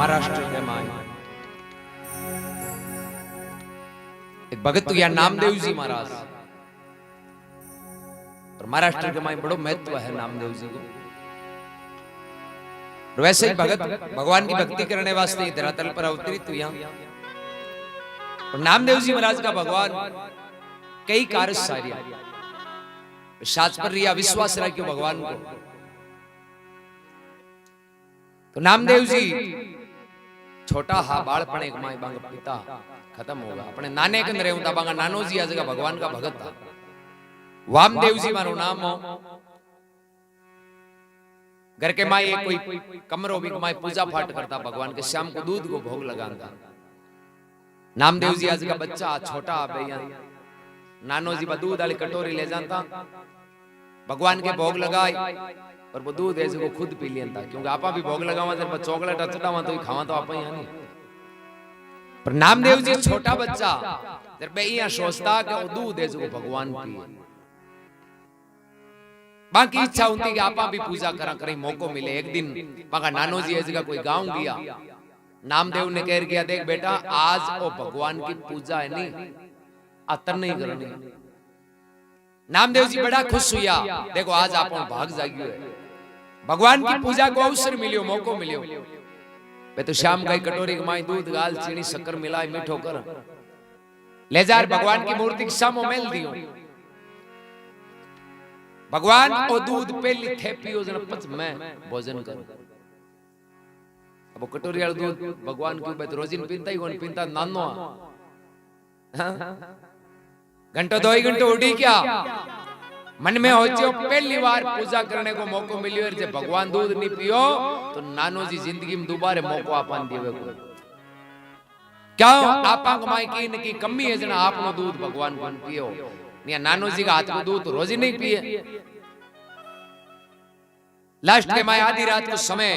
महाराष्ट्र के माय एक भगत तो यार नामदेव जी महाराज, और महाराष्ट्र के माय बड़ो महत्व है नामदेव जी को। वैसे ही भगत भगवान की भक्ति करने वास्ते धरातल पर अवतरित हुआ। और नामदेव जी महाराज का भगवान कई कार्य सारिया शास्त्र पर रिया विश्वास रखियो भगवान को। तो नामदेव जी छोटा हा बालपण एक माई बांग पिता खत्म होगा अपने नाने के अंदर होता बांगा नानो जी आ जगह भगवान का भगत था। वामदेव जी मारो नाम हो। घर के माई कोई कमरो भी माई पूजा पाठ करता भगवान के, शाम को दूध को भोग लगाता। नामदेव जी आज का बच्चा छोटा भैया नानो जी दूध वाली कटोरी ले जाता, भगवान के भोग लगाए और वो दूध ऐसे को खुद पी लेता। क्योंकि आपा भी भोग लगावा जब चॉकलेट चटावा तो खावा तो आपा यहाँ नहीं। पर नामदेव जी छोटा बच्चा जब यहाँ सोचता कि वो दूध ऐसे को भगवान पिए। बाकी इच्छा होती कि आपा भी पूजा करा करें मौको मिले। एक दिन बाका नानो जी ऐसे का कोई गांव गया, नामदेव ने कह दिया देख बेटा आज वो भगवान की पूजा है नहीं अतर नहीं करनी। नामदेव जी बड़ा खुश हुआ, देखो आज आप भाग जागियो है, भगवान की पूजा को अवसर मिलियो मौको मिलियो। वे तो शाम का कटोरी कमाई दूध गाल चीनी शक्कर मिलाई मीठो कर ले जा भगवान की मूर्ति के सामने मेल दियो। भगवान ओ दूध पहली थेपियो जन पच मैं भोजन करूं। अब कटोरी वाला दूध भगवान के ऊपर रोजिन पीता ही कौन पीता नानो घंटो 2 घंटे उड़ी क्या मन में हो पहली बार पूजा करने को मौको मिलियो। जब भगवान दूध नहीं पियो तो नानो जी जिंदगी में दोबारा मौको आपन देवे को क्या आपा कमाई की कमी है जना आपनो दूध भगवान को पियो। नहीं नानो जी का हाथ को दूध रोज ही नहीं पिए। लास्ट के माय आधी रात को समय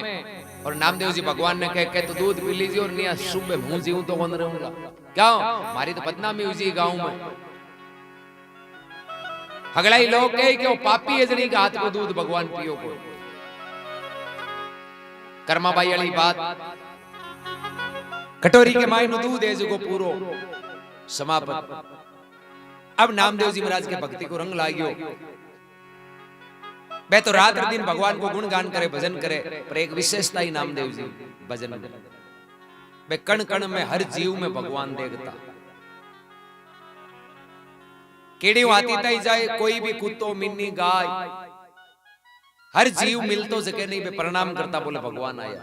और नामदेव जी भगवान ने कहे तो दूध पी लीजिए और नहीं सुबह मुंह जीऊं तो कौन रहूंगा। क्या हमारी तो बदनामी हुई गांव में। हगड़ाई लोग कहे कि वो पापी है जनी का हाथ को दूध भगवान पियो को। कर्माबाई वाली बात कटोरी के माय नो दूध है जो पूरो समापन। अब नामदेव जी महाराज के भक्ति को रंग लागियो। वे तो रात दिन भगवान को गुणगान करे भजन करे, पर एक विशेषता ही नामदेव जी भजन में वे कण कण में हर जीव में भगवान देखता। केड़ी आती तई जाए कोई भी कुत्तो मिन्नी गाय हर जीव मिल तो सके नहीं वे प्रणाम करता बोले भगवान आया।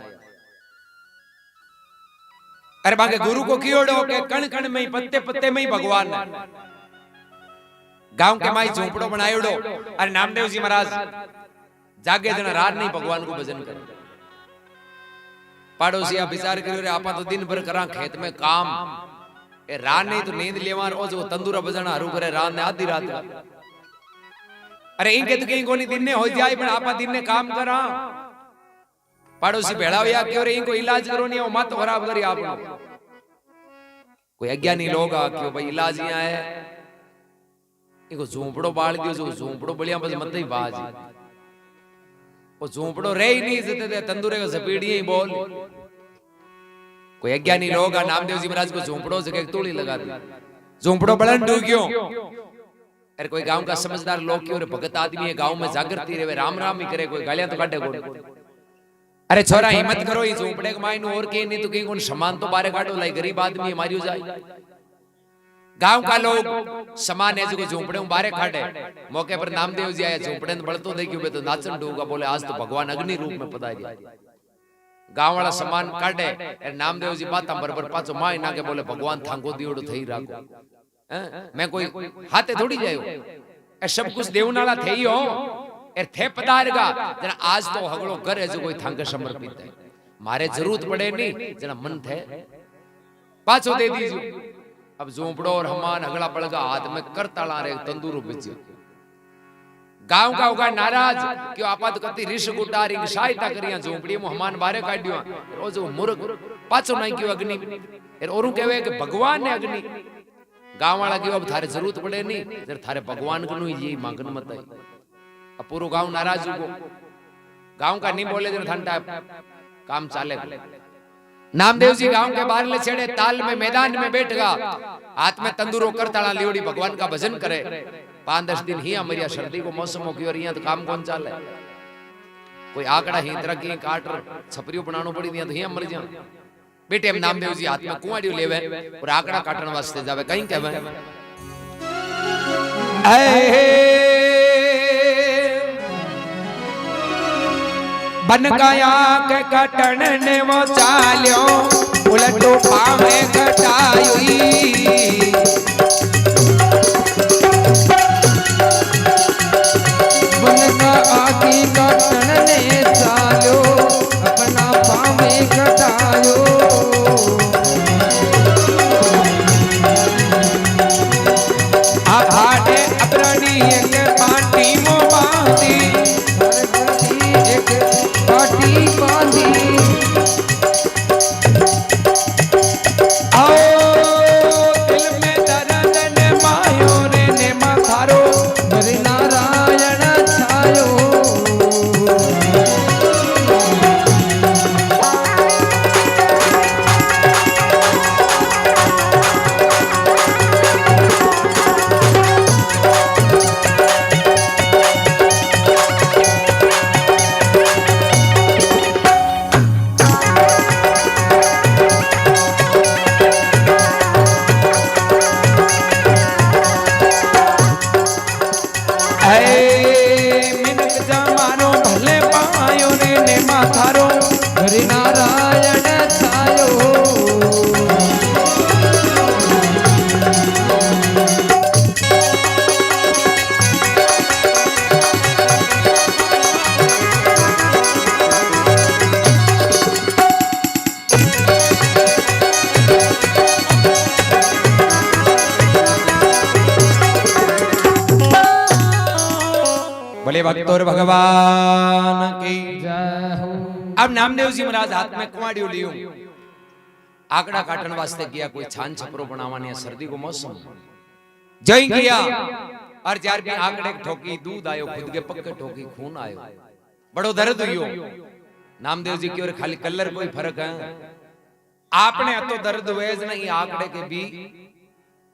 अरे बाके गुरु को कियोड़ो के कण कण में ही पत्ते पत्ते में ही भगवान है। गांव के माई झोपड़ो बनायोड़ो। अरे नामदेव जी महाराज जागे जना रात नहीं भगवान को भजन करे। पड़ोसिया विचार करो रे आपा तो दिन भर करा खेत में काम, ए रात नहीं तो नींद लेवा और जो तंदूरा बजाना हरू करे रात ने आधी रात। अरे इनके तो कहीं कोनी दिन ने हो जाए पर आपा दिन ने काम करा। पड़ोसी भेड़ा होया क्यों रे इनको इलाज करो नहीं वो मत खराब करी आप कोई अज्ञानी लोग आ क्यों भाई इलाज यहाँ है इनको झोंपड़ो बाल दियो जो झोंपड़ो बढ़िया बस मत ही बाज वो झोंपड़ो रह ही नहीं सकते तंदूरे का सपीड़ी ही बोल। कोई अज्ञानी लोग नामदेव जी महाराज को झोंपड़ो से एक तोड़ी लगा दी झोंपड़ो बड़न डूब गयो। अरे कोई गांव का समझदार लोग क्यों भगत आदमी है गांव में जागृति रहे राम राम ही करे कोई गालियां तो काटे को। अरे छोरा हिम्मत करो ये झोंपड़े के मायने और के नहीं तो कहीं कौन सामान तो बारे काटो लाई गरीब आदमी मारियो जाए। गांव का लोग समान है जो झोंपड़े में बारे खाटे। मौके पर नामदेव जी आया झोंपड़े में बढ़तो देखियो तो नाचन डूबा बोले आज तो भगवान अग्नि रूप में पधारिया। गांव वाला सामान काटे नामदेव जी बात बराबर पाछो माई ना के बोले भगवान थांको दियोड़ो थई राखो। मैं कोई हाथे थोड़ी जायो ए सब कुछ देवनाला थई हो ए थे पधारगा जना आज तो हगड़ो घर है जो कोई थांके समर्पित है मारे जरूरत पड़े नहीं जना मन थे पाछो दे दीजिए। अब झोंपड़ो और हमान हगड़ा पड़गा हाथ में करताला रे तंदूरो बिच गांव का होगा नाराज क्यों आपात करती ऋष गुटारी सहायता करिया झोंपड़ी में हमान बारे काढियो रोज मूर्ख पाछो नहीं क्यों अग्नि एर औरू कहवे कि भगवान ने अग्नि। गांव वाला क्यों अब थारे जरूरत पड़े नहीं जर थारे भगवान को नहीं ये मांगन मत है। अब पूरो गांव नाराज हो गांव का नहीं बोले जन ठंडा काम चाले नामदेव जी गांव के बाहर ले छेड़े ताल में मैदान में बैठ गया, हाथ में तंदूरो करताड़ा लियोड़ी भगवान का भजन करे। 5-10 दिन ही हमारी सर्दी को मौसम हो गई और यहाँ तो काम कौन चाले, कोई आंकड़ा ही तरह की काट छपरियों बनानो पड़ी दिया तो ही मर जा। बेटे हम नामदेव जी हाथ में कुआड़ियों लेवे और आंकड़ा काटने वास्ते जावे, कहीं कहवे बन गया के कटन ने वो चाल्यो उलटो पावे कटाई। बन गया के कटन ने चाल्यो अपना पावे कटायो। आभाडे अपरानी के पाटी मो बांधी पाटी बांधी आओ दिल में दर्द ने मायो रे ने माथारो हरि नारायण छायो। बोले भक्तोर भगवान की जय हो। अब नामदेव जी महाराज हाथ में कुआड़ियों लियो आंकड़ा काटन वास्ते किया, कोई छान छपरो बनावाने सर्दी को मौसम जय किया और जार भी आंकड़े ठोकी दूध आयो, खुद के पक्के ठोकी खून आयो, बड़ो दर्द हुयो। नामदेव जी की और खाली कलर कोई फर्क है, आपने अतो दर्द हुए नहीं आंकड़े के भी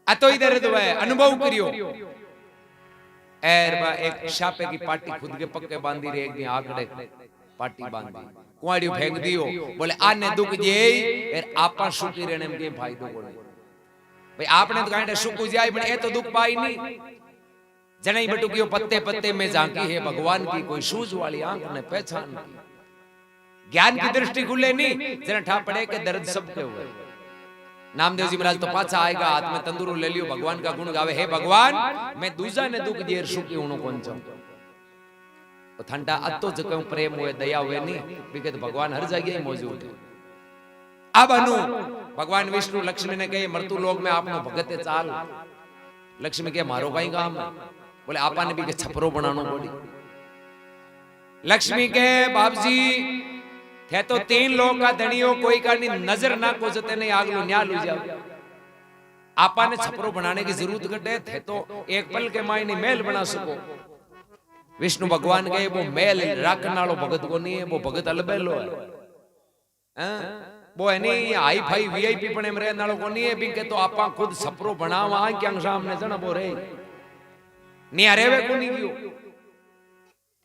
अतो ही दर्द हुए अनुभव करियो। एर बा एक शापे की पाटी खुद के पक्के बांधी रे, एक दिन आंकड़े पाटी बांधी कुआड़ियों फेंक दियो, बोले आने दुख जे एर आपा सुखी रहने में के फायदो कोनी भाई। आपने तो कांडे सुख जाए पण ए तो दुख पाई नहीं। जने बटुकियो पत्ते पत्ते में झांकी है भगवान की, कोई सूझ वाली आंख ने पहचान की, ज्ञान की दृष्टि खुले नहीं, जने ठा पड़े के दर्द सबके हुए। नामदेव जी महाराज तो पाछा आएगा, हाथ में तंदूरो ले लियो, भगवान का गुण गावे, हे भगवान मैं दूजा ने दुख जेर सुखी हूं कौन चाहूं तो ठंडा अतो जकऊ प्रेम हुए दया हुए नहीं बिके तो भगवान हर जगह ही मौजूद है। अब अनु भगवान विष्णु लक्ष्मी ने कहे मृत्यु लोक में आपनो भगते चाल। लक्ष्मी के मारो कहीं काम है, बोले आपा ने भी के छपरो बनानो पड़ी। लक्ष्मी के बाप जी थे तो 3 लोग का धनियो कोई का नहीं नजर ना को जते नहीं आगलो न्याल हो जाओ। आपा ने छपरो बनाने की जरूरत घटे थे तो एक पल के मायने महल बना सको। विष्णु भगवान के वो महल राखने वालो भगत को नहीं है, वो भगत अलबेलो है, वो है नहीं हाई फाई वीआईपी पने में रहने वालो को नहीं है। बिके तो आपा खुद छपरो बनावा क्या सामने जना बो रे नहीं अरेवे को नहीं क्यों।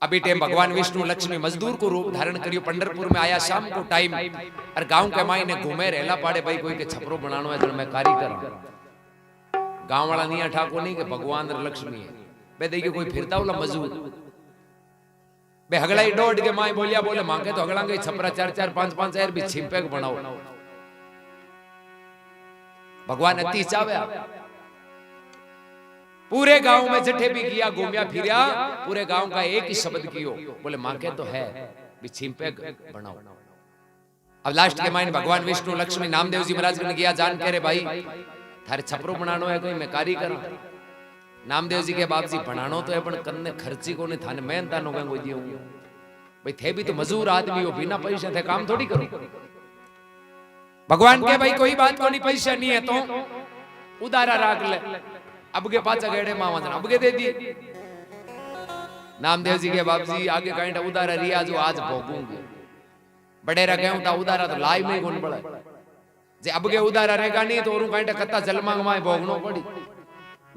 अभी टाइम भगवान विष्णु लक्ष्मी मजदूर को रूप धारण करियो, पंढरपुर में आया शाम को टाइम और गांव के मायने घूमे रहला पाड़े भाई कोई के छपरो बनानो है जण मैं कारीगर। गांव वाला नहीं ठाको नहीं के भगवान और लक्ष्मी है बे देखियो कोई फिरता वाला मजदूर बे हगलाई डोड के माई बोलिया बोले मांगे तो हगला के छपरा 4-4 5-5 यार भी छिपे के बनाओ। भगवान अति चावे पूरे गांव में जठे भी किया घूमिया फिरिया, पूरे गांव का एक ही शब्द कियो बोले मांगे तो है भी छिपे बनाओ। अब लास्ट के मायने भगवान विष्णु लक्ष्मी नामदेव जी महाराज ने किया जान के रे भाई थारे छपरो बनानो है कोई मैं कारीगर। नामदेव जी के बाप जी बनानो तो है पण कन्ने खर्ची को ने थाने मेहनत नो कोई दियो भाई थे भी तो मजूर आदमी हो बिना पैसे थे काम थोड़ी करो। भगवान के भाई कोई बात को नहीं पैसा नहीं है तो उदारा राख ले अब के पाचा गेड़े मां वंदना अब के दे दिए। नामदेव जी के बाप जी आगे कहीं उदारा रिया जो आज भोगूंगे बड़े रखे उदारा तो लाई में कौन पड़ा जे अब के उदारा रहेगा नहीं तो और कांटे कत्ता जल मांग माए भोगनो पड़ी।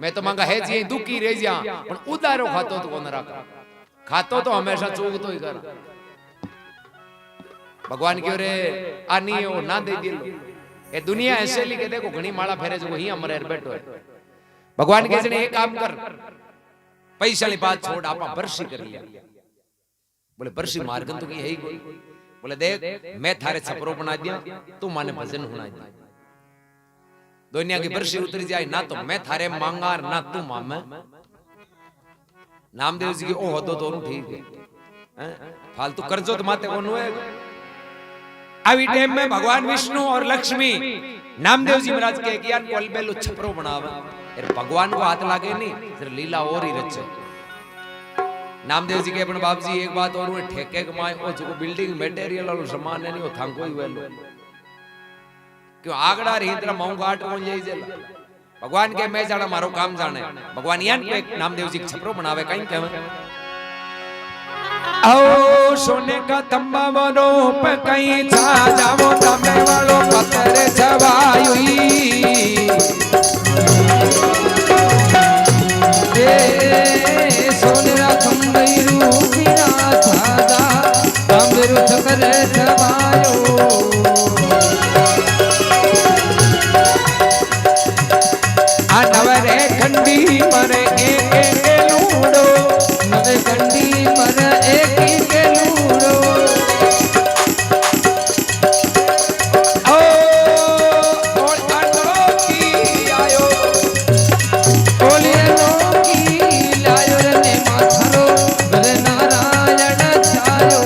मैं तो मांगा है जी दुखी रह जा पण उदारो खातो तो कोन राखा, खातो तो हमेशा चूकतो ही कर। भगवान क्यों रे आनी हो ना दे दिल ए दुनिया ऐसे ली के देखो घणी माला फेरे जो ही हमरे बैठो है। भगवान के जने एक काम कर, पैसा ली बात छोड़ आपा बरसी कर लिया। बोले बरसी मार्गन तो की है ही कोई। बोले देख मैं थारे छपरो बना दिया, तू माने भजन होना दिया। दुनिया की बरसी उतरी जाए ना तो मैं थारे मांगार ना तू मामे। नामदेव जी की ओ होदो तो ठीक है, फालतू कर्जो तो माते कौन हुए। अभी टाइम में भगवान विष्णु और लक्ष्मी नामदेव जी महाराज के ज्ञान को अलबेलो छपरो बनावे। अरे भगवान को हाथ लागे नहीं, फिर लीला और ही रचे। नामदेव जी के अपन बाप जी एक बात और हुए, ठेके कमाए ओ जो बिल्डिंग मटेरियल और सामान नहीं वो थांको ही वेलो क्यों आगड़ा रही तरह मऊ घाट को जाई जेला। भगवान के मैं जाना मारो काम जाने। भगवान यान पे नामदेव जी छपरो बनावे कहीं कहवे आओ सोने का तंबा बनो पे कहीं छा जावो तमे वालो पत्थर छवायुई ए सोने का तंबईरू बिना छाजा तमेरु छकर छवायो आ नवरे खंडी मरे एक लूडो नवे खंडी मरे एक के लूडो ओ अनो की आयो ओलियनो की लायो रे माथरो रे नारायण छायो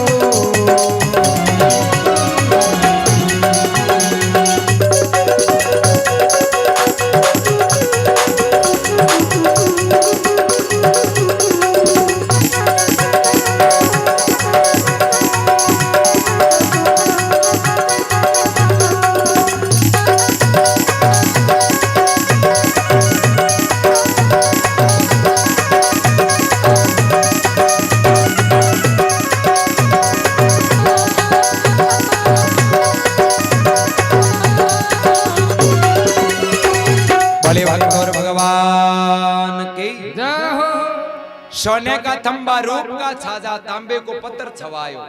सोने का थंबा रूप का छाजा तांबे को पत्थर छवायो।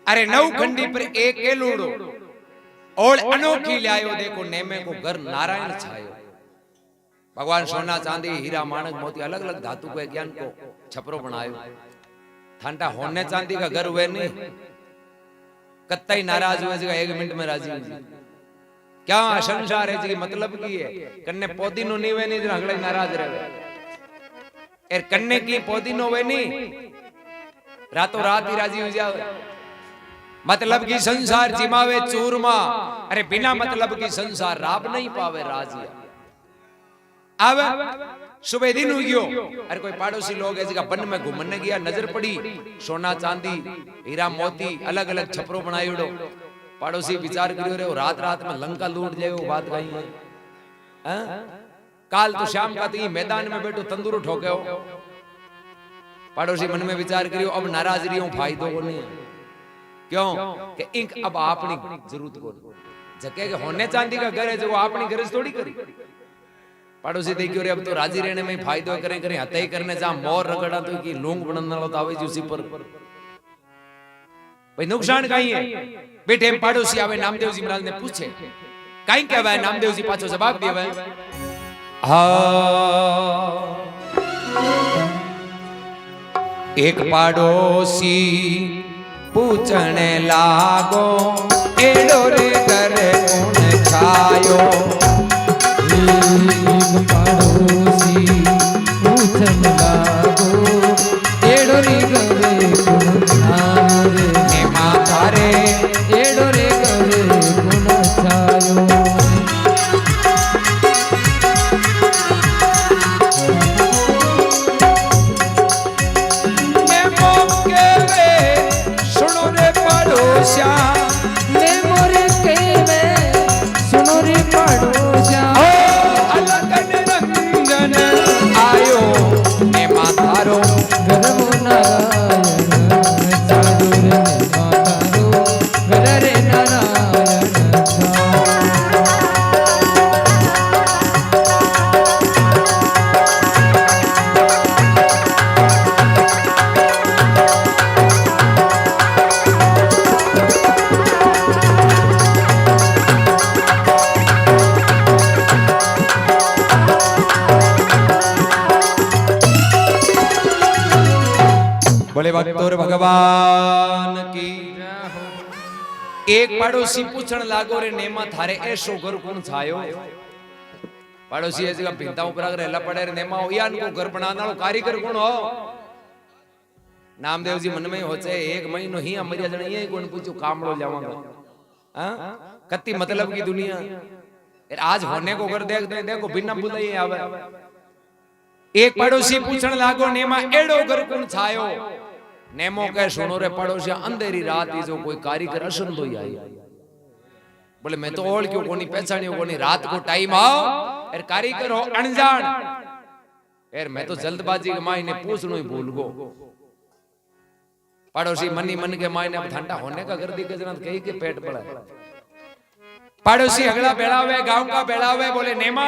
अरे नौ खंडी पर एक लूड़ो और अनोखी लायो देखो नेमे को घर नारायण छायो। भगवान सोना चांदी हीरा माणक मोती अलग अलग धातु के ज्ञान को छपरो बनायो। थांटा होने चांदी का घर हुए नहीं कत्ता ही नाराज हुए जगह 1 मिनट में राजी हुए। क्या संसार है जी मतलब की है कन्ने पौधी नो नहीं वे नहीं अगले नाराज रहे एर कन्ने की पौधी नो वे नहीं रातों रात ही राजी हो जावे। मतलब की संसार जिमावे चूरमा, अरे बिना मतलब की संसार राब नहीं पावे राजिया। अब सुबह दिन हो गयो, अरे कोई पड़ोसी लोग है जगह वन में घूमने गया, नजर पड़ी सोना चांदी हीरा मोती अलग अलग छपरो बनायोड़ो। पड़ोसी विचार करियो रे रात रात में लंका लूट जाए वो बात कहीं है। काल तो शाम का ती मैदान में बैठो तंदूर ठोके हो। पड़ोसी मन में विचार करियो अब नाराज रही हूं फायदो को नहीं क्यों कि इंक अब आपनी जरूरत को जके के होने चांदी का घर है जो आपनी गरज थोड़ी करी। पड़ोसी देखियो रे अब तो राजी रहने में फायदो करें करें हते ही करने जा मोर रगड़ा तो की लूंग बनना लो तावे जी उसी पर भाई नुकसान कहीं है। बेटे पड़ोसी आवे नामदेव जी महाराज ने पूछे कहीं क्या भाई नामदेव जी पाछो जवाब दिया भाई एक पड़ोसी पूछने लागो एडो रे करे कौन छायो। एक पड़ोसी पूछने लागो एडो रे करे कौन छायो ने माता रे एडो रे करे कौन छायो। भक्तोर भगवान की। एक पड़ोसी पूछण लागो रे नेमा थारे ऐसो घर कौन छायो। पड़ोसी ऐसे का भिंता ऊपर रहला पड़े रे नेमा यान को घर बनाने वाला कारीगर कौन हो। नामदेव जी मन में होचे एक महीनो ही अमरिया जण ये कौन पूछो कामड़ो जावांगा। हां कत्ती मतलब की दुनिया। आज होने को घर देख देखो बिना बुलाई आवे। एक पड़ोसी पूछण लागो नेमा एड़ो घर कौन छायो। नेमो कह सुनो रे पड़ोसी अंधेरी रात ही जो कोई कारीगर असन तो ही आई। बोले मैं तो ओढ़ क्यों कोनी पहचानियो कोनी रात को टाइम आओ यार कारीगर हो अनजान यार मैं तो जल्दबाजी के मायने पूछनो ही भूल गो। पड़ोसी मनी मन के मायने अब ठंडा होने का गर्दी के जना कहीं के पेट पड़ा। पड़ोसी अगला बेड़ा हुए गांव का बेड़ा हुए बोले नेमा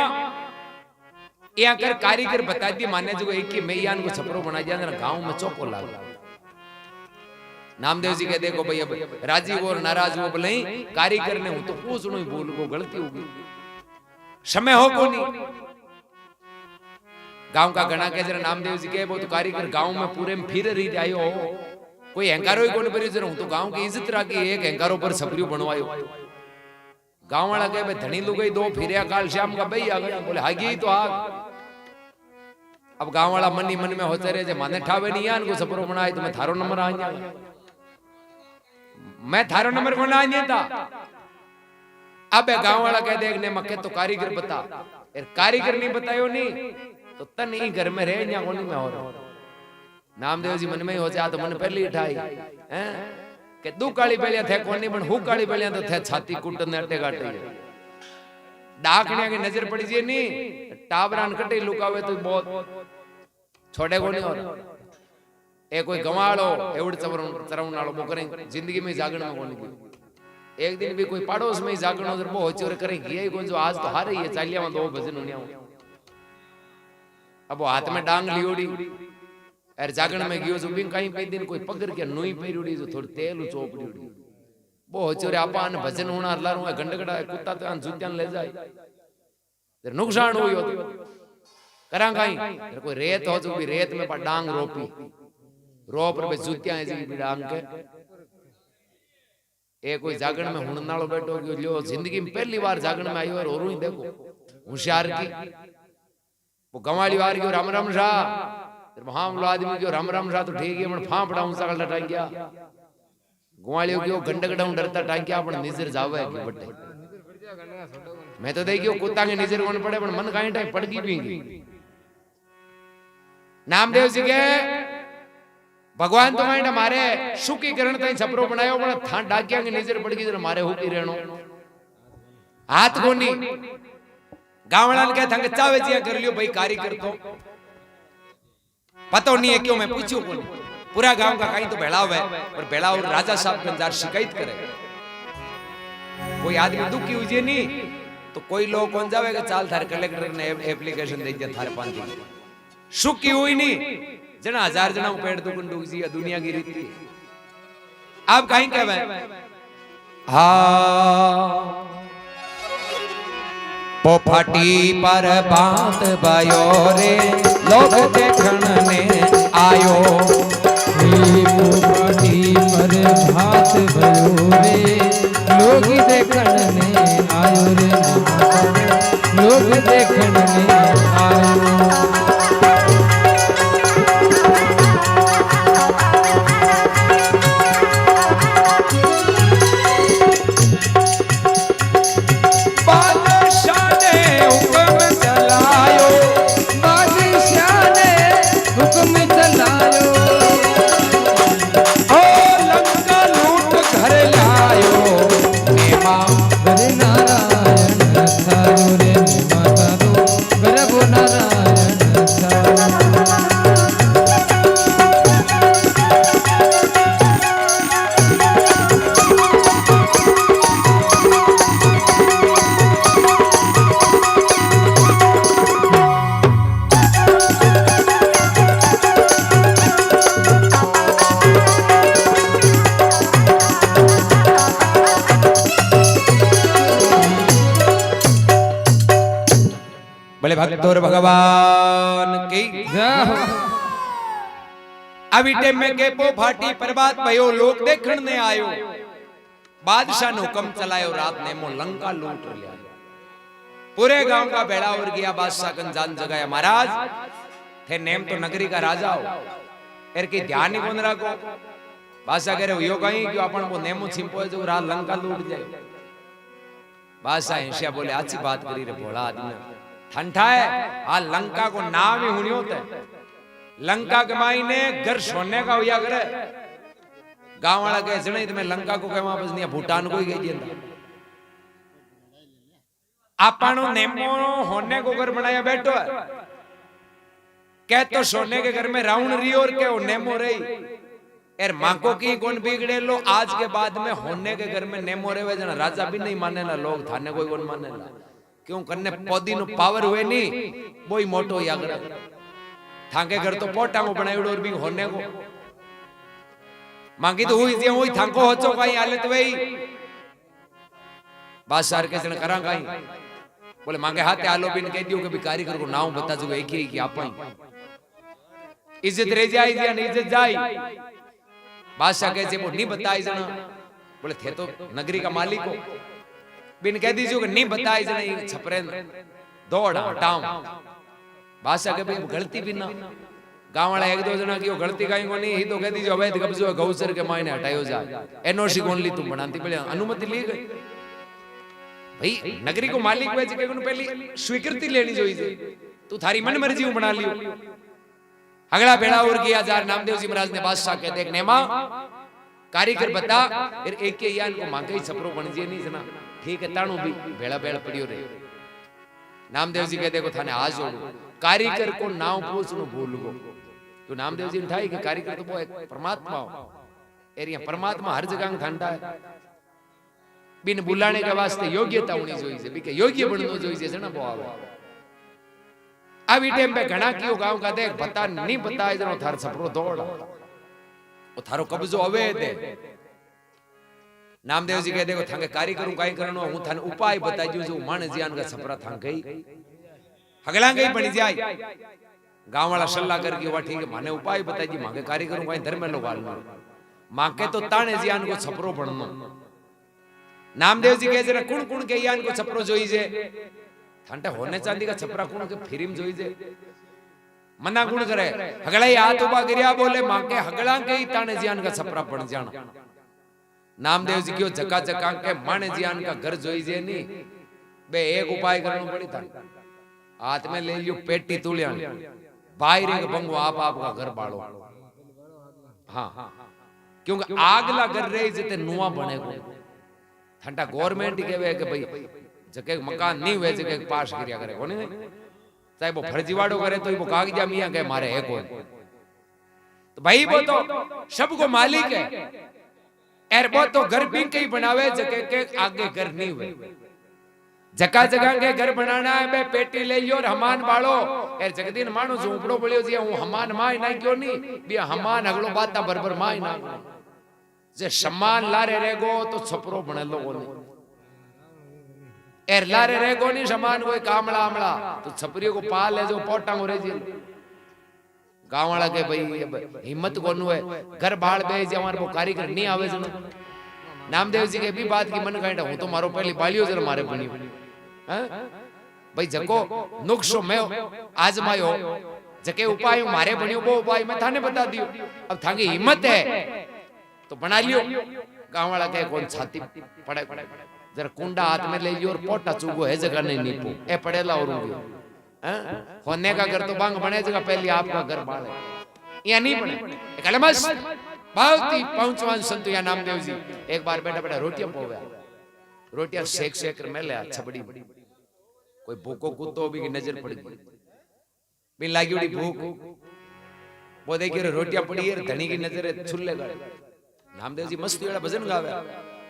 ये अगर कारीगर बता दी माने जो एक ही मैयान को छपरो बना दिया ना गांव में चौको लागा। नामदेव जी के देखो भाई अब राजी और नाराज हो बोले कारीगर ने हूं तो पूछनो ही भूल गो गलती होगी समय हो को नहीं। गांव का गणा के जरा नामदेव जी के वो तो कारीगर गांव में पूरे में फिर रही जायो कोई हंकारो ही कोने पर जरा हूं तो गांव की इज्जत राखी एक हंकारो पर छपरियो बनवायो। गांव वाला कहे धनी लू गई दो फिर काल श्याम का भाई आ गया बोले हागी तो आ। अब गांव वाला मन ही मन में होते रहे माने ठावे नहीं आन को छपरो बनाए तो मैं थारो नंबर आ जाऊंगा। मैं थारो नंबर बना नहीं था। अब गांव वाला कह दे ने मक्के तो कारीगर बता यार कारीगर नहीं बतायो नहीं तो तन ही घर में रह या कोनी में और। नामदेव जी मन में हो जा तो मन पहली उठाई हैं के दू काली पहलिया थे कोनी पण हु काली पहलिया तो थे छाती कुटने अटे काटे। डाकने की नजर पड़ी जी नहीं टाबरान कटे लुकावे तो बहुत छोड़े कोनी और ए कोई गवाड़ो एवड चरवण नालो बो करें जिंदगी में जागण में कोनी की। एक दिन भी कोई पड़ोस में जागण उधर बो होचोर करें ये कोई जो आज तो हारे ये चालिया में दो भजन होनिया। अब वो हाथ में डांग लियोड़ी यार जागण में गयो जो बिन कहीं पे दिन कोई पकड़ के नोई पेरियोड़ी जो थोड़ी तेल चोपड़ी उड़ी बो होचोर आपान भजन होना लारू गंडगड़ा कुत्ता तो आन जुत्यान ले जाए तेरे नुकसान होयो करा कहीं कोई रेत हो जो भी रेत में पर डांग रोपी रोप रे जूतियां ऐसी भी डांग के ए कोई जागण में हुन नालो बैठो गयो लो जिंदगी में पहली बार जागण में आयो और ओरू ही देखो होशियार की वो गवाली वार गयो राम राम शाह तेरे मामलो आदमी गयो राम राम शाह तो ठीक है मन फांपड़ा ऊंचा कर टांग गया गुवालियो गयो गंडगड़ा डरता टांग गया अपन निजर जावे की बटे। मैं तो देखियो कुत्ता के निजर कोन पड़े पण मन काई टाइम पड़गी पींगी। नामदेव जी के भगवान तो माइंड मारे सुखी करण ताई छपरो बनायो पण था डाकिया के नजर पड़ गई मारे हुकी रहणो हाथ कोनी। गावड़ान के थंग चावे जिया कर लियो भाई कारीगर तो पतो नहीं है क्यों मैं पूछूं कोनी। पूरा गांव का कहीं तो बेड़ाव है और बेड़ाव राजा साहब के अंदर शिकायत करे कोई आदमी दुखी हुई नहीं तो कोई लोग कौन जावेगा चाल थारे कलेक्टर ने एप्लीकेशन दे दिया थारे पांच सुखी हुई नहीं जना हजार जना पेड़ तो कुंडू जी दुनिया की रीति। आप कहीं कहवे हाँ पोफाटी पर बात बायो रे लोग देखण ने आयो। पोफाटी पर बात भयो रे लोग देखण ने आयो रे लोग देखण ने आयो। भले भक्तोर भगवान की આવી ટાઈમ में केपो फाटी प्रभात भयो लोक देखण ने आयो बादशाह ने हुक्म चलायो रात ने मो लंका लूट लिया पूरे गांव का बेड़ा उड़ गया बादशाह गंजान जगाया महाराज थे नेम तो नगरी का राजा हो एर की ध्यान ही कोन राखो बादशाह कह रहे यो कहीं कि अपन वो नेमो छिंपो जो रात लंका लूट जाए बादशाह हिंसिया बोले अच्छी बात करी रे भोला आदमी ठंडा है आ लंका को नाम ही हुनी होता है लंका के मायने घर सोने का हुआ करे गांव वाला कहे जने तुम्हें लंका को कहे वापस नहीं भूटान को ही गई आपनो नेमो होने को घर बनाया बैठो है कह तो सोने के घर में राउंड रही और के नेमो रही एर माको की कौन बिगड़े लो आज के बाद में होने के घर में नेमो रहे जना राजा भी नहीं मानेला लोग थाने कोई कौन मानेला क्यों करने पौधी नो पावर हुए नहीं वो ही मोटो या करे थांके घर तो पोटांगो बनायोड़ो और भी होने को मांगी तो हुई जे हुई थांको होचो काई हालत वही बादशाह के जन करा काई बोले मांगे हाथे आलो बिन कह दियो कि भी कारीगर को नाम बता जो एक ही कि आपन इज्जत रह जाए या नहीं इज्जत जाए बादशाह कहे जे वो नहीं बताई जना बोले थे तो नगरी का मालिक हो बिन कह दीजियो कि नहीं बताई जना छपरे दौड़ हटाऊं बादशाह के भाई गलती भी ना गांव वाला एक दो जना की गलती काई को नहीं ही तो कह दीजिए अवैध कब्जो गौचर के मायने हटायो जाए एनओसी कौन ली तुम बनाती पहले अनुमति ली गई भाई नगरी को मालिक वे जगह को पहली स्वीकृति लेनी जोईजे तू थारी मन मर्जी हूं बना लियो अगला बेड़ा उड़ गया जार नामदेव जी महाराज ने बादशाह के देखने मां कारीगर बता फिर एक के यान को मांगे छपरो बन जे नहीं जना ठीक है ताणू भी बेड़ा बेड़ा पड़ियो रे नामदेव जी कह देखो थाने आज जोड़ो कारीगर को नाम पूछनो भूल गो तो नामदेव जी ने ठाई कि कारीगर तो वो एक परमात्मा हो एरिया परमात्मा हर जगह ठंडा है बिन बुलाने के वास्ते योग्यता होनी जोईजे बी के योग्य बननो जोईजे जना बो आवे अभी टाइम पे घना कियो गांव का देख बता नहीं बताए जनो थार छपरो दौड़ ओ थारो कब्जो अवे दे नामदेव जी कह देखो थांगे कारीगरू काई करनो हूं थाने उपाय बताई जो जो माने जियान का छपरा थां गई हगला गई बनी जाए गांव वाला सल्ला करके वा ठीक है माने उपाय बताई जी मांगे कारीगरू काई धर्म में लोगाल मांगे तो ताने जियान को छपरो बननो नामदेव जी कहे जरा कुण कुण के यान को छपरो जोई जे ठंडा होने चांदी का छपरा कुण के फिरिम जोई जे मना कुण करे हगला हाथ उबा गिरिया बोले मांगे हगला के ताने जियान का छपरा बन जाना नामदेव जी क्यों जका जका के माने जियान का घर जोई जे नी बे एक उपाय करनो पड़ी था हाथ में ले लियो पेटी तुलिया बाहर एक बंगो आप का घर बाड़ो हां क्योंकि आगला घर रही जते नुआ बने को ठंडा गवर्नमेंट कहवे कि भाई जके मकान नहीं हुए जके पास करिया करे कोने चाहे वो फर्जीवाड़ो करे तो वो कागजा मियां के मारे है कोई तो भाई वो तो सबको मालिक है एर वो तो घर भी कहीं बनावे जके के आगे घर नहीं हुए जका जगह के घर बनाना है बे पेटी ले लियो और हमान बाड़ो एर जगदीन मानो झोपड़ो बलियो जी हूं हमान माय ना क्यों नहीं बे हमान अगलो बाता बरबर माय ना जे सम्मान लारे रेगो तो छपरो बने लोगों ने एर लारे रेगो नहीं सम्मान कोई कामला आमला तो छपरियों को पाल ले जो पोटांग हो रे जी गांव वाला के भाई हिम्मत कोनु है घर बाड़ बे जे हमारे वो कारीगर नहीं आवे जनो नामदेव जी के भी बात की मन कांडा हूं तो मारो पहली बालियो जरा मारे बनी हैं भाई जको नुक्सो मैं आजमायो जके उपाय मारे बनियो वो उपाय मैं थाने बता दियो अब थांगी हिम्मत है तो बना लियो गांव वाला कहे कौन छाती पड़े जरा कुंडा हाथ में ले लियो और पोटा चुगो है जगह नहीं नीपो ए पड़ेला और हैं होने का घर तो बांग बने जगह पहले आपका घर बाड़े या नहीं बने कलमस बहुत ही पहुंचवान संत या नामदेव जी एक बार बैठा बैठा रोटियां पोवे रोटियां सेक सेक में ले छबड़ी कोई भूखो कुत्तो भी की नजर पड़ गई बिन लागी उड़ी भूख वो देखिए रोटियां पड़ी है धनी की नजर छुल्ले गए नामदेव जी मस्त वाला भजन गावे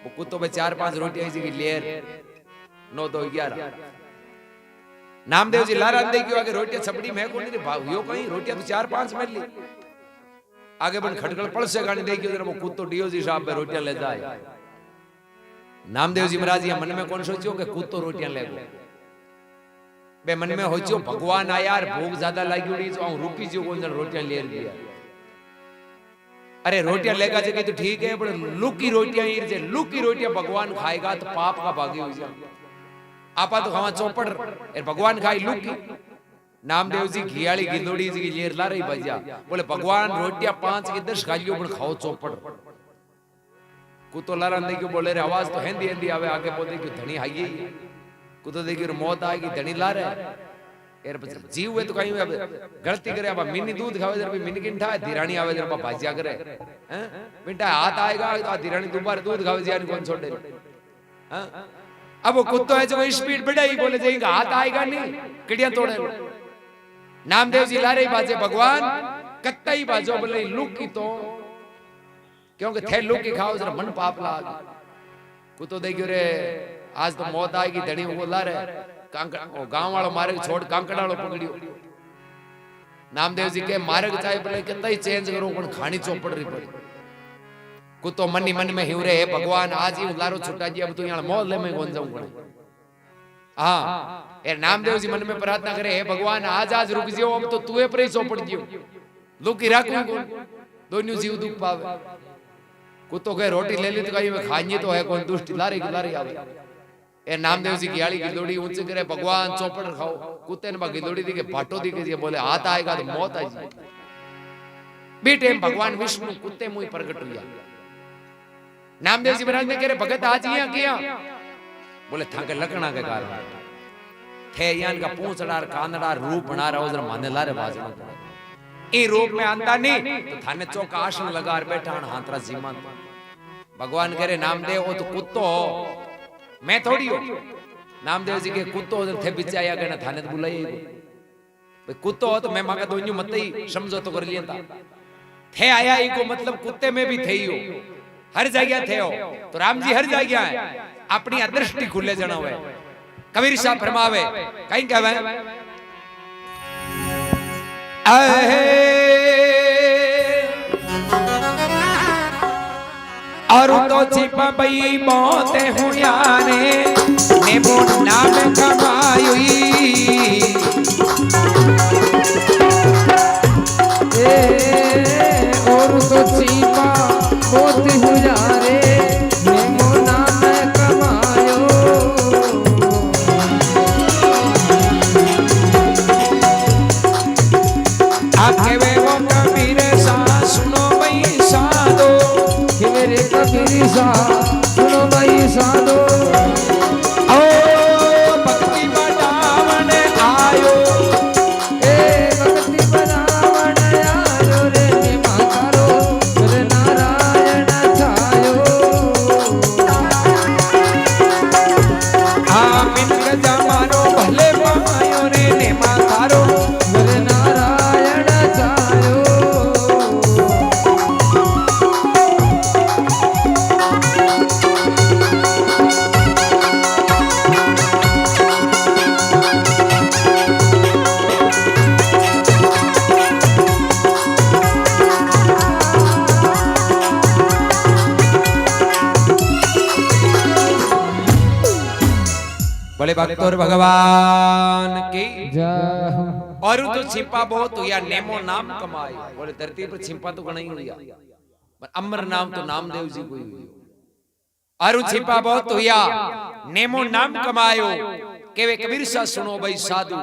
वो कुत्तों पे 4-5 रोटियां जी की लेर 9 2 11 नामदेव जी लारा दे क्यों आगे रोटियां छपड़ी में को नहीं भाव यो कहीं रोटियां तो 4-5 मिल ली आगे बन खटखड़ पड़ से गाने दे क्यों वो कुत्तो डीओ जी साहब पे रोटियां ले जाए नामदेव जी महाराज ये मन में कौन सोचियो कि कुत्तो रोटियां ले गो बे मन में होचियो भगवान आ यार भूख ज्यादा लागी उड़ी तो रुकी जो कौन रोटियां ले लिया अरे रोटियां लेगा जगह तो ठीक है, पर लुकी रोटियां लुकी रोटियां भगवान खाएगा तो पाप का भागी हो जाए। आपा तो खावा चौपड़ भगवान खाई लुकी। नामदेव जी घियाली गिलोड़ी जी लेर ला रही भजिया, बोले भगवान रोटियां 5 की 10 खाइयो पर खाओ चौपड़। कुतो लारा देखियो बोले रे आवाज तो हेंदी हेंदी आवे, आगे बोले कि धनी हाई कुतो देखियो मौत आएगी धनी ला रहे यार जीव हुए तो कहीं गलती करे अब मिनी दूध खावे जरा मिनी किंठा है धीरानी आवे जरा भाजिया करे हैं मिंटा हाथ आएगा तो धीरानी दोबारा दूध खावे जियानी कौन छोड़ दे हैं। अब वो कुत्तो है जो स्पीड बढ़ाई बोले जाएगा हाथ आएगा नहीं किड़ियां तोड़े। नामदेव जी ला रही बाजे भगवान कत्ता ही बाजो बोले लुक की तो क्योंकि थे लुक की खाओ जरा मन पाप लाग। कुत्तो देखियो रे आज तो मौत आएगी धनी वो ला रहे गांव वालों मार्ग छोड़ कांकड़ा वालों पकड़ियो। नामदेव जी के मार्ग चाहे बोले कितना ही चेंज करो पण खानी चौपड़ रही पड़ी। कुत्तो मन ही मन में हिवरे है भगवान आज ही उलारो छुटा जी अब तो यहाँ मोहल्ले में कौन जाऊं पड़े। हाँ यार नामदेव जी मन में प्रार्थना करे हे भगवान आज रुक जियो अब तो तुए पर ही चौपड़ जियो लुकी राखू कौन दोनों जीव दुख पावे। कुत्तो कहे रोटी ले ली तो कहीं में खाइए तो है कौन दुष्ट लारे आवे। ए नामदेव जी की आली गिलोड़ी ऊंचे करे भगवान चौपड़ खाओ। कुत्ते ने गिलोड़ी दी के भाटो दी के बोले हाथ आएगा तो मौत आई जाए। बेटे भगवान विष्णु कुत्ते मुंह प्रकट हुआ। नामदेव जी महाराज ने कह रहे भगत आज यहाँ किया बोले थाके लकड़ा के कारण थे यान का पूंछड़ार कांदड़ार रूप बना रहा उधर माने ला रे बाजना ए रूप में आंदा नहीं तो थाने चौका आसन लगा बैठा हाथरा जीमा। भगवान कह रहे नामदेव वो तो कुत्तो मैं थोड़ी हो। नामदेव जी के कुत्तो थे बिचाया गए थाने तो बुलाइए भाई कुत्तो हो तो मैं मांगा दोनों मत ही समझो तो कर लिया था थे आया इको मतलब कुत्ते में भी थे ही हो हर जगह थे हो तो राम जी हर जगह है अपनी अदृष्टि खुले जना हुए। कबीर साहब फरमावे कहीं कहवे और तो छिपा बई मौत हुआ ने बोल नाम कमाई और तो छिपा मौत हुआ रे ने नाम कमायो। आके वे वो कबीर सा सुनो भाई साधो मेरे कबीर सा सुनो भाई साधो ओ भक्ति बढ़ावन आयो ए भक्ति बनावन आयो रे मातारो रे नारायण छायो। आमिन का जमानो भले पायो रे ने मातारो रे नारायण छायो। बोले भक्तोर भगवान की जय। और तो छिपा बहुत हुआ नेमो नाम कमाए। बोले धरती पर छिपा तो गणा ही हुआ पर अमर नाम तो नामदेव जी को ही हुई। और छिपा बहुत हुआ नेमो नाम कमायो के वे कबीर सा सुनो भाई साधु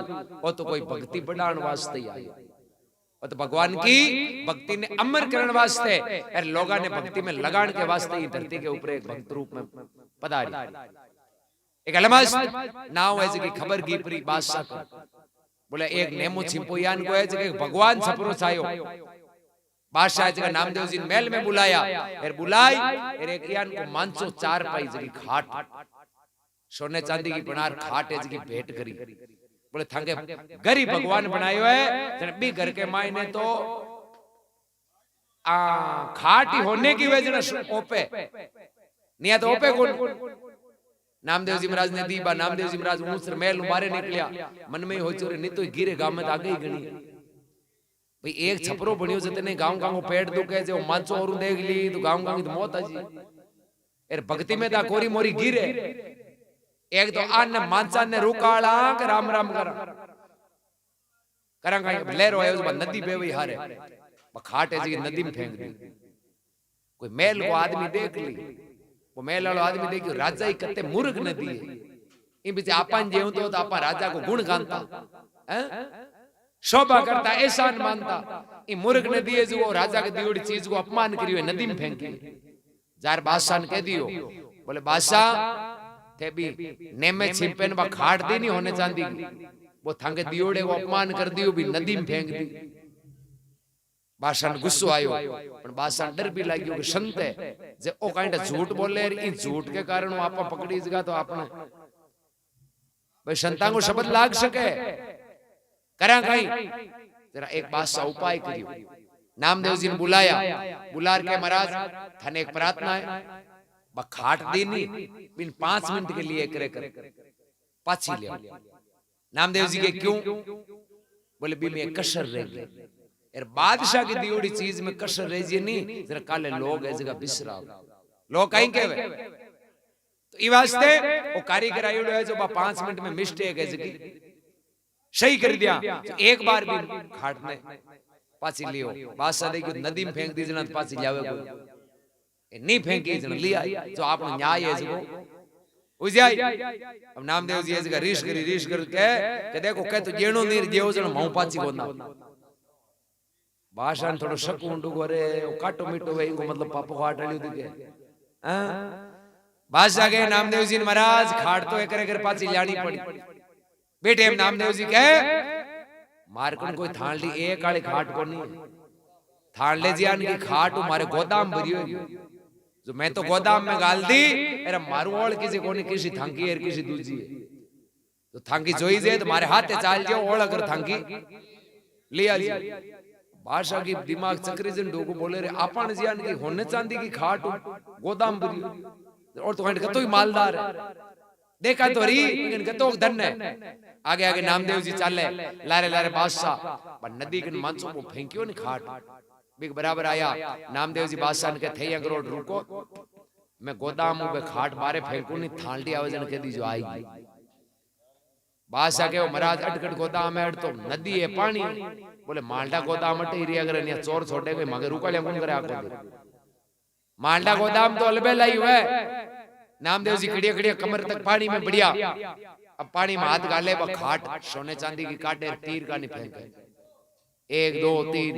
वो तो कोई भक्ति बढ़ाने वास्ते ही आयो वो तो भगवान की भक्ति ने अमर करने वास्ते और लोगों ने भक्ति में लगान के वास्ते ही धरती के ऊपर एक भक्त रूप में पधारी। एक अलमस्त नाव है जी खबर की परी बादशाह को बोले एक नेमो छिपोयान को है जी भगवान सपरो छायो। बादशाह जी का नामदेव जी महल में बुलाया फिर बुलाई फिर एक यान को मानसो 4 पाई जी खाट सोने चांदी की बनार खाट है जी भेंट करी। बोले थांगे गरीब भगवान बनायो है जन भी घर के मायने तो खाट ही होने की वजह से ओपे नहीं तो ओपे कौन। नामदेव जी महाराज ने दी बा नामदेव जी महाराज ऊंचर महल बारे निकलिया मन में हो चोरे नहीं तो गिरे गांव में आगे ही गणी भाई एक छपरो बनियो जतने गांव गांव पेड़ दुखे जो मांचो और देख ली तो गांव गांव की तो मौत आजी यार भक्ति में दा कोरी मोरी गिरे एक तो आन मांचा ने रुकाला के राम राम करा करा का लेरो है उस नदी पे वही हारे खाट है जी नदी में फेंक दी कोई मेल को आदमी देख ली, वो मेल वालो आदमी देखियो राजा ही कते मूर्ख नदी है, इन बीच आपन जेव तो आपा राजा को गुण गानता, शोभा करता, एहसान मानता, इन मूर्ख नदी है जो राजा के दियोड़ी चीज को अपमान करियो नदी में फेंकी। जार बादशाह ने कह दियो, बोले बादशाह थे भी नेमे छिपन बा खाट दी नहीं होने चांदी की, वो थांगे दियोड़े को अपमान कर दियो भी नदी में फेंक दी। बादशाह ने गुस्सो आयो, पर बादशाह डर भी लाग्यो कि संत है जे ओ काइंड झूठ बोले, इन झूठ के कारण आप पकड़ी जगह तो आपने भाई संतां को शब्द लाग सके करा कहीं। जरा एक बादशाह उपाय करियो, नामदेव जी ने बुलाया, बुलार के महाराज थाने एक प्रार्थना है, खाट दी नहीं बिन 5 मिनट के लिए करे कर पाछी ले। नामदेव जी के क्यों? बोले भी में कसर रह गई, यार बादशाह की दियोड़ी चीज में कसर रह जी नहीं, जरा काले लोग है जगह बिसरा लोग कहीं कहवे तो ई वास्ते वो कारीगर आयो है जो 5 मिनट में मिस्टेक है जगी सही कर दिया, तो एक बार भी खाट ने पाछी लियो। बादशाह देखियो नदी में फेंक दी जना पाछी जावे कोई नहीं फेंकी जन लिया, जो आपनो न्याय है जो उजाई। अब नामदेव जी ऐसे रीश कर के देखो कह तो जेणो नीर जेव जण मऊ पाछी कोना। भाषण थोड़ो शक उंडू करे ओ काटो मीटो वे इनको मतलब पापो खाटलियो दिखे। हां बादशाह के नामदेव जी ने महाराज खाट तो एकरे कर पाछी लानी पड़ी। बेटे नामदेव जी कहे मारकन कोई थान ली एक आले खाट को नहीं, थान ले जियान की खाट हमारे गोदाम भरियो जो मैं तो गोदाम में गाल दी, अरे मारू ओळ किसी कोनी किसी थांकी है किसी दूजी है, तो थांकी जोई जे तो मारे हाथे चाल जो ओळ कर थांकी लिया जी। बादशाह की दिमाग चक्री जन डोको बोले रे आपन जियान की होने चांदी की खाट गोदाम भरियो और तो कतो ही मालदार है, देखा तो री लेकिन कतो धन है। आगे आगे नामदेव जी चाले लारे लारे बादशाह पर नदी के मानसो को फेंकियो नहीं खाट बिग बराबर आया। नामदेव जी बादशाह ने कहे थे करोड़ रुको मैं गोदाम में खाट बारे फेंकू नहीं, थालडी आवाजन कह दी जो आएगी। बादशाह के महाराज अटकट गोदाम है तो नदी है पानी, बोले मालडा गोदाम अटे री अगर ने चोर छोड़े कोई मगर रुका ले कौन करे आको दे मालडा गोदाम तो अलबेला ही हुआ। नामदेव जी खड़िया खड़िया कमर तक पानी में बढ़िया, अब पानी में हाथ गाले व खाट सोने चांदी की काटे तीर का नहीं फेंके 1 2 3।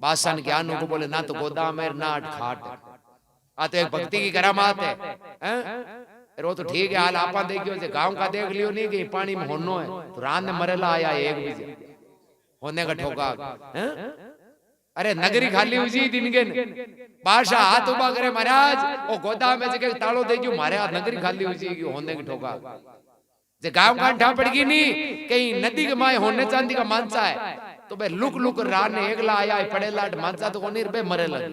बादशाह ने ज्ञान को बोले ना तो गोदाम है ना खाट है, आ तो एक भक्ति की करामात है। हैं वो तो ठीक है हाल आपा देखियो जे गांव का देख लियो नहीं कि पानी में होनो है तो रात में मरेला आया 1 बजे होने का ठोका। हैं अरे नगरी खाली हुई जी दिन के बादशाह हाथ उबा करे महाराज ओ गोदाम में जगह तालो दे जो मारे हाथ नगरी खाली हुई जी होने की ठोका जे गांव का ठा पड़गी नहीं कहीं नदी के माए होने चांदी का मानसा है तो बे लुक लुक रान ने एकला आया पड़े लाट मानसा तो कोनी बे मरे लग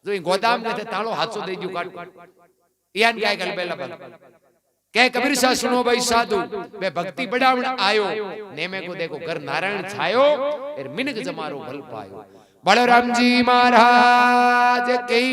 जो गोदाम के थे तालो हाथों दे जो काट यान क्या गल बेला बल कह कबीर सा सुनो भाई साधु बे भक्ति बढ़ावण आयो नेमे को देखो घर नारायण छायो और मिनक जमारो भल पायो। बलराम जी महाराज की